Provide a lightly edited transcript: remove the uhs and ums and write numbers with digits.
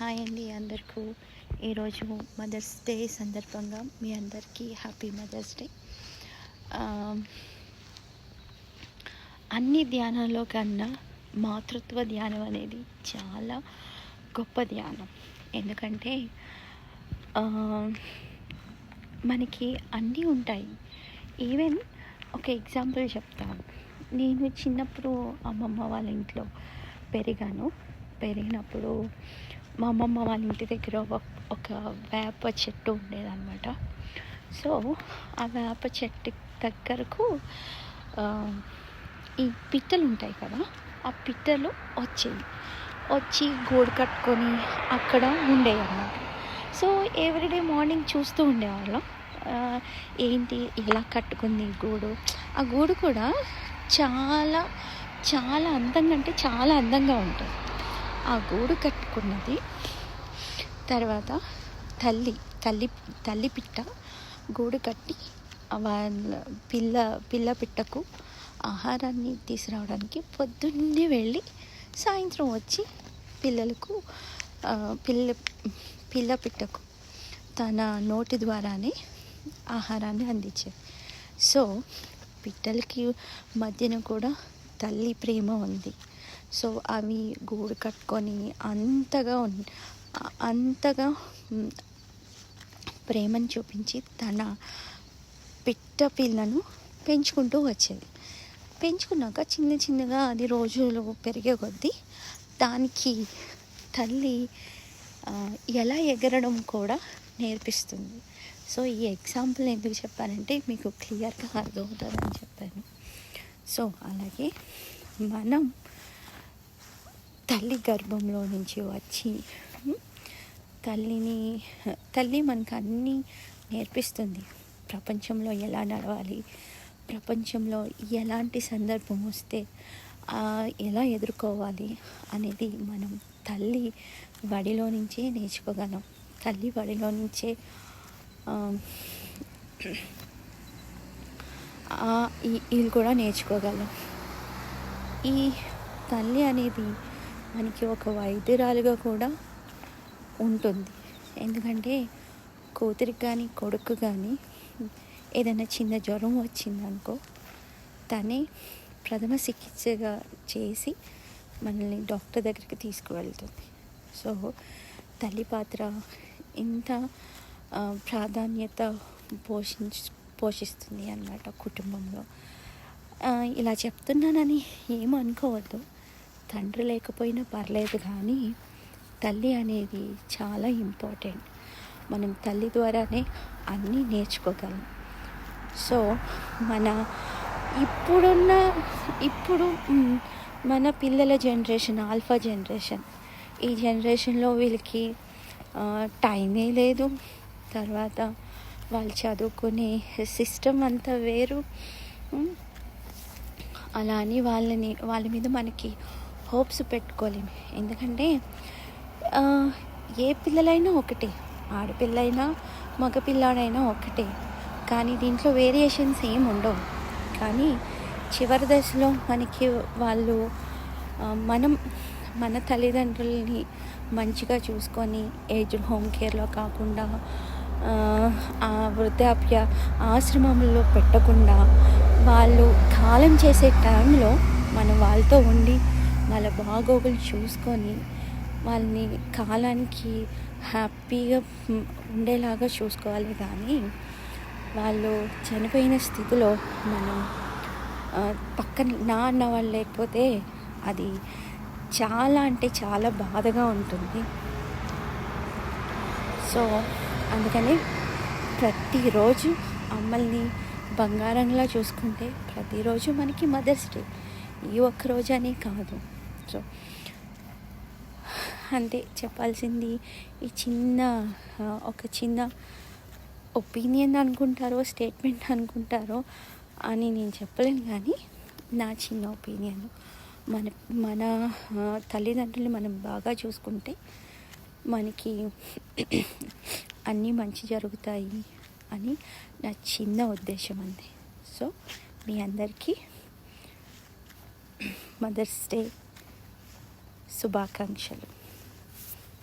Hi అండి అందరికీ. ఈరోజు మదర్స్ డే సందర్భంగా మీ అందరికీ హ్యాపీ మదర్స్ డే. అన్ని ధ్యానాల్లో కన్నా మాతృత్వ ధ్యానం అనేది చాలా గొప్ప ధ్యానం. ఎందుకంటే మనకి అన్నీ ఉంటాయి. ఈవెన్ ఒక ఎగ్జాంపుల్ చెప్తాను. నేను చిన్నప్పుడు అమ్మమ్మ వాళ్ళ ఇంట్లో పెరిగినప్పుడు మా అమ్మమ్మ వాళ్ళ ఇంటి దగ్గర ఒక వేప చెట్టు ఉండేదన్నమాట. సో ఆ వేప చెట్టు దగ్గరకు ఈ పిట్టలు ఉంటాయి కదా, ఆ పిట్టలు వచ్చి గూడు కట్టుకొని అక్కడ ఉండేవి అన్నమాట. సో ఎవ్రీడే మార్నింగ్ చూస్తూ ఉండేవాళ్ళం, ఏంటి ఎలా కట్టుకుంది గూడు. ఆ గూడు కూడా చాలా చాలా అందంగా, అంటే చాలా అందంగా ఉంటుంది. ఆ గూడు కట్టుకున్నది తర్వాత తల్లి పిట్ట గూడు కట్టి వాళ్ళ పిల్ల పిట్టకు ఆహారాన్ని తీసుకురావడానికి పొద్దున్నే వెళ్ళి సాయంత్రం వచ్చి పిల్ల పిట్టకు తన నోటి ద్వారానే ఆహారాన్ని అందించేది. సో పిట్టలకి మధ్యన కూడా తల్లి ప్రేమ ఉంది. సో అవి గూడు కట్టుకొని అంతగా ప్రేమను చూపించి తన పిల్లను పెంచుకుంటూ వచ్చేది. పెంచుకున్నాక చిన్నగా అది రోజులు పెరిగే కొద్దీ దానికి తల్లి ఎలా ఎగరడం కూడా నేర్పిస్తుంది. సో ఈ ఎగ్జాంపుల్ ఎందుకు చెప్పానంటే మీకు క్లియర్గా అర్థమవుతుందని చెప్పాను. సో అలాగే మనం తల్లి గర్భంలో నుంచి వచ్చి తల్లి మనకు అన్నీ నేర్పిస్తుంది. ప్రపంచంలో ఎలా నడవాలి, ప్రపంచంలో ఎలాంటి సందర్భం వస్తే ఎలా ఎదుర్కోవాలి అనేది మనం తల్లి వడిలో నుంచే నేర్చుకోగలం. తల్లి వడిలో నుంచే వీళ్ళు కూడా నేర్చుకోగలం. ఈ తల్లి అనేది మనకి ఒక వైద్యురాలుగా కూడా ఉంటుంది. ఎందుకంటే కూతురికి కానీ కొడుకు కానీ ఏదైనా చిన్న జ్వరం వచ్చిందనుకో, తనే ప్రథమ చికిత్సగా చేసి మనల్ని డాక్టర్ దగ్గరికి తీసుకువెళ్తుంది. సో తల్లి పాత్ర ఇంత ప్రాధాన్యత పోషిస్తుంది అన్నమాట కుటుంబంలో. ఇలా చెప్తున్నానని ఏమనుకోవద్దు. తండ్రి లేకపోయినా పర్లేదు, కానీ తల్లి అనేది చాలా ఇంపార్టెంట్. మనం తల్లి ద్వారానే అన్నీ నేర్చుకోగలం. సో ఇప్పుడు మన పిల్లల జనరేషన్, ఆల్ఫా జనరేషన్, ఈ జనరేషన్లో వీళ్ళకి టైమే లేదు. తర్వాత వాళ్ళు చదువుకునే సిస్టమ్ అంతా వేరు. అలా అని వాళ్ళ మీద మనకి హోప్స్ పెట్టుకోలేము. ఎందుకంటే ఏ పిల్లలైనా ఒకటే, ఆడపిల్లైనా మగపిల్లాడైనా ఒకటే. కానీ దీంట్లో వేరియేషన్స్ ఏమి ఉండవు. కానీ చివరి దశలో మనకి వాళ్ళు మన తల్లిదండ్రులని మంచిగా చూసుకొని ఏజ్డ్ హోమ్ కేర్లో కాకుండా వృద్ధాప్య ఆశ్రమంలో పెట్టకుండా వాళ్ళు కాలం చేసే టైంలో మనం వాళ్ళతో ఉండి వాళ్ళ బాగోగులు చూసుకొని వాళ్ళని కాలానికి హ్యాపీగా ఉండేలాగా చూసుకోవాలి. కానీ వాళ్ళు చనిపోయిన స్థితిలో మనం పక్కన అన్న వాళ్ళు లేకపోతే అది చాలా, అంటే చాలా బాధగా ఉంటుంది. సో అందుకని ప్రతిరోజు అమ్మల్ని బంగారంలా చూసుకుంటే ప్రతిరోజు మనకి మదర్స్ డే. ఈ ఒక్కరోజు అనే కాదు. సో అంతే చెప్పాల్సింది. ఈ ఒక చిన్న ఒపీనియన్ అనుకుంటారో, స్టేట్మెంట్ అనుకుంటారో అని నేను చెప్పలేను, కానీ నా చిన్న ఒపీనియన్. మన తల్లిదండ్రులు మనం బాగా చూసుకుంటే మనకి అన్నీ మంచి జరుగుతాయి అని నా చిన్న ఉద్దేశం అంది. సో మీ అందరికీ మదర్స్ డే శుభాకాంక్షలు.